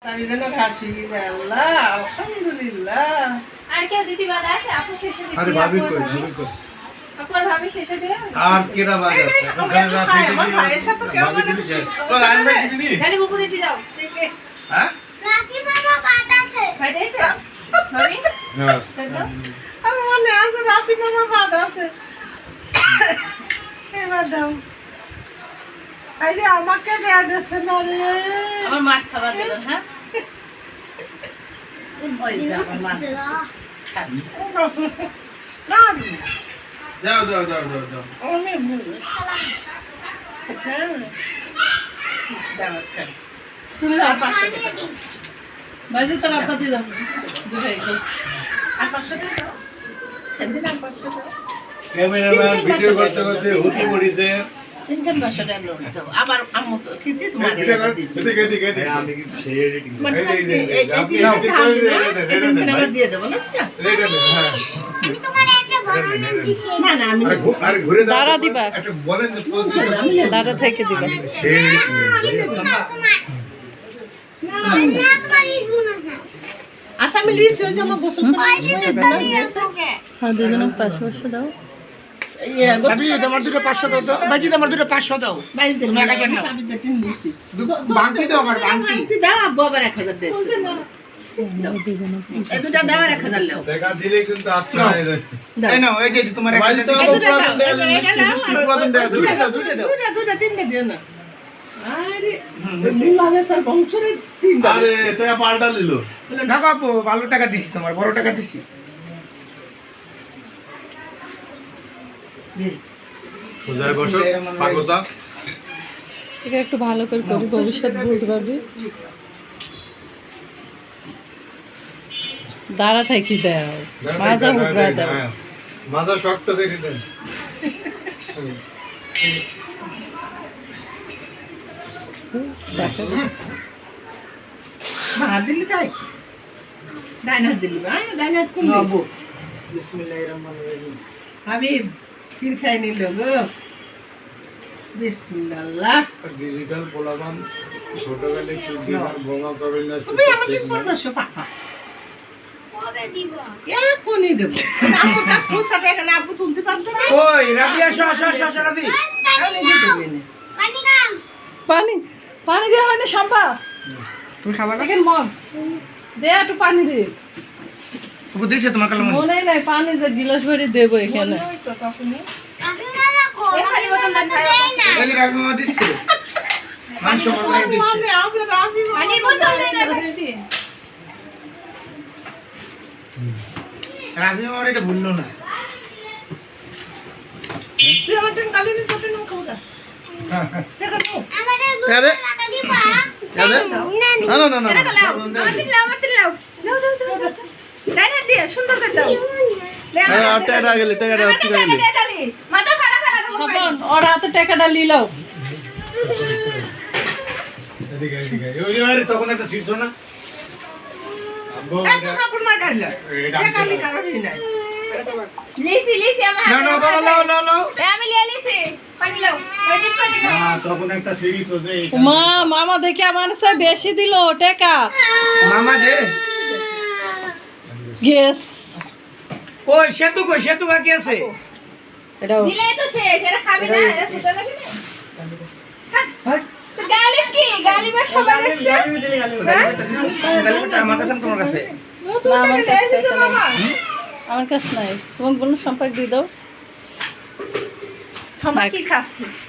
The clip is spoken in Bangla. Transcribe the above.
তাই যেন ঘাসি আল্লাহ আলহামদুলিল্লাহ। আর কে দিদি বাদা আছে আপু শেষে দিদি আরে ভাবি কই ভাবি কই আপুর ভাবি শেষে দিও আর কেরা বাজে ওখানে রাতে আমার ভাইয়ের সাথে কেউ মানে তো লাইন বাই দিবি গালি উপরে দি দাও হ্যাঁ রাফি মামা কাট আছে ভাই দেইছে ভাবি হ্যাঁ দেখো আমার মনে আছে রাফি মামা বাদ আছে এবার দাও আরে আমাকে দেয়া দিচ্ছে না রে আমার মাছ খাবার দেবেন হ্যাঁ ওই যে আমার মা না দাও দাও দাও দাও দাও আমি দাও খাই তুমি আর 500 টাকা দাও বাজে তো আপা দি দাও দুটাই আর 500 টাকা দাও দিলাম 500 টাকা ক্যামেরাম্যান ভিডিও করতে করতে হুতি পড়িতে তিনজন বাসাটা লোন দাও আবার আম্মু তো খেতে তোমার এদিকে এদিকে এদিকে আমি কিন্তু সেই এডিটিং মানে এই আপনি এডিট করে দেন আবার দিয়ে দেবো না হ্যাঁ আমি তোমার একটা বড় নাম দিছি না না আমি আরে ঘুরে দাও দাঁড়া দিবা। একটা বলেন যে দাঁড়া থেকে দিবা সেই এডিটিং আচ্ছা আমি লিখছি ওই যে আমার গোসল হ্যাঁ দুজনে 500 দাও ভাবি তোমার দুটো 500 দাও তো বাকি তোমার দুটো 500 দাও তুমি একা কেন বাংটি দাও আমার বাংটি দাও আব্বু আবার 1000 দিয়েছে এই দুটা দাও আর 1000 লাও দেখা দিলে কিন্তু আচ্ছা তাই না এই যে তোমার ভাই তো পুরাতন দেয়া পুরাতন দেয়া দুটা তিনটা দিও না আরে মুলা বেসার বংশরে তিনটা আরে তোয়া পাল্টা নিলো না বাবু ভালো টাকা দিছি তোমার বড় টাকা দিছি সোজায় বসো পাগোসা এটা একটু ভালো করে করি ভবিষ্যৎ বলতে পারবি দাঁড়া থাকি দাও মাজা হুকরা দাও মাজা শক্ত দেখে দেন দেখো না দিলি তাই ডাইনা দিলি ভাই ডাইনা কোন বাবু বিসমিল্লাহির রহমানির রহিম হাবিব কির খাই নিল গো বিসমিল্লাহ ডিজিটাল পোলাবান ছোটবেলায় কি দিবার বোমা করবেন না তুমি আমাকে 1500 টাকা কবে দিব এখনই দেব আমার কাছে পয়সা টাকা না আপু তুলতে পারছো না ওই রাবি আসো আসো আসো আসো রাবি আমি দিতে দেবে পানি কাম পানি পানি দেওয়া হয় না শাম্পা তুমি খাবার দেখেন মগ দে একটু পানি দে বাবু দিছে তোমার কালাম মনে নাই পানি যে গিলাস ভরে দেবো এখানে তো তখনই রাফি মামা কো এই খালি বোতল দেয় না এই রাবি মা দিছে মাংস বানাই দিছে মানে আমাদের রাফি পানির বোতল দেয় না বৃষ্টি রাবি মা এটা ভুললো না তুই আমার টেন কালি নি তোতে নো খাওয়া দেখা দাও আমারে ইয়াদে টাকা দিবা ইয়াদে না না না টাকা লাও আমাদের লাও নাও দাও দিয়ে সুন্দর করে দাও আরে টাকা গেলে টাকাটা উঠতে গেলে খালি মাথা ফাড়া ফাড়া দেবো শোন ওর হাতে টাকাটা লিলাও এদিকে এদিকে ওই আরে তখন একটা শীর্ষ না আব্বু একটা কাপড় না গাইলা টাকা নি কারণই নাই লিসি আমার না না বাবা লাও লাও লাও আমি লিয়ে লিসি পানি লাও ওই যে পানি দাও না তখন একটা সিরিজ হতে মা মামা দেখে আমার সে বেশি দিল টাকা মামা যে গেস ওই সেতু বাকি আছে এটাও দিলে তো শেষ এটা খাবে না এটা ফুটা লাগে না তো গালিব কি গালিব এক সবাই আসছে আমার কাছে তোমার কাছে না আমার কাছে আমার কাছে নাই তোমাকে বলুন সম্পর্ক দিয়ে দাও কি খাচ্ছি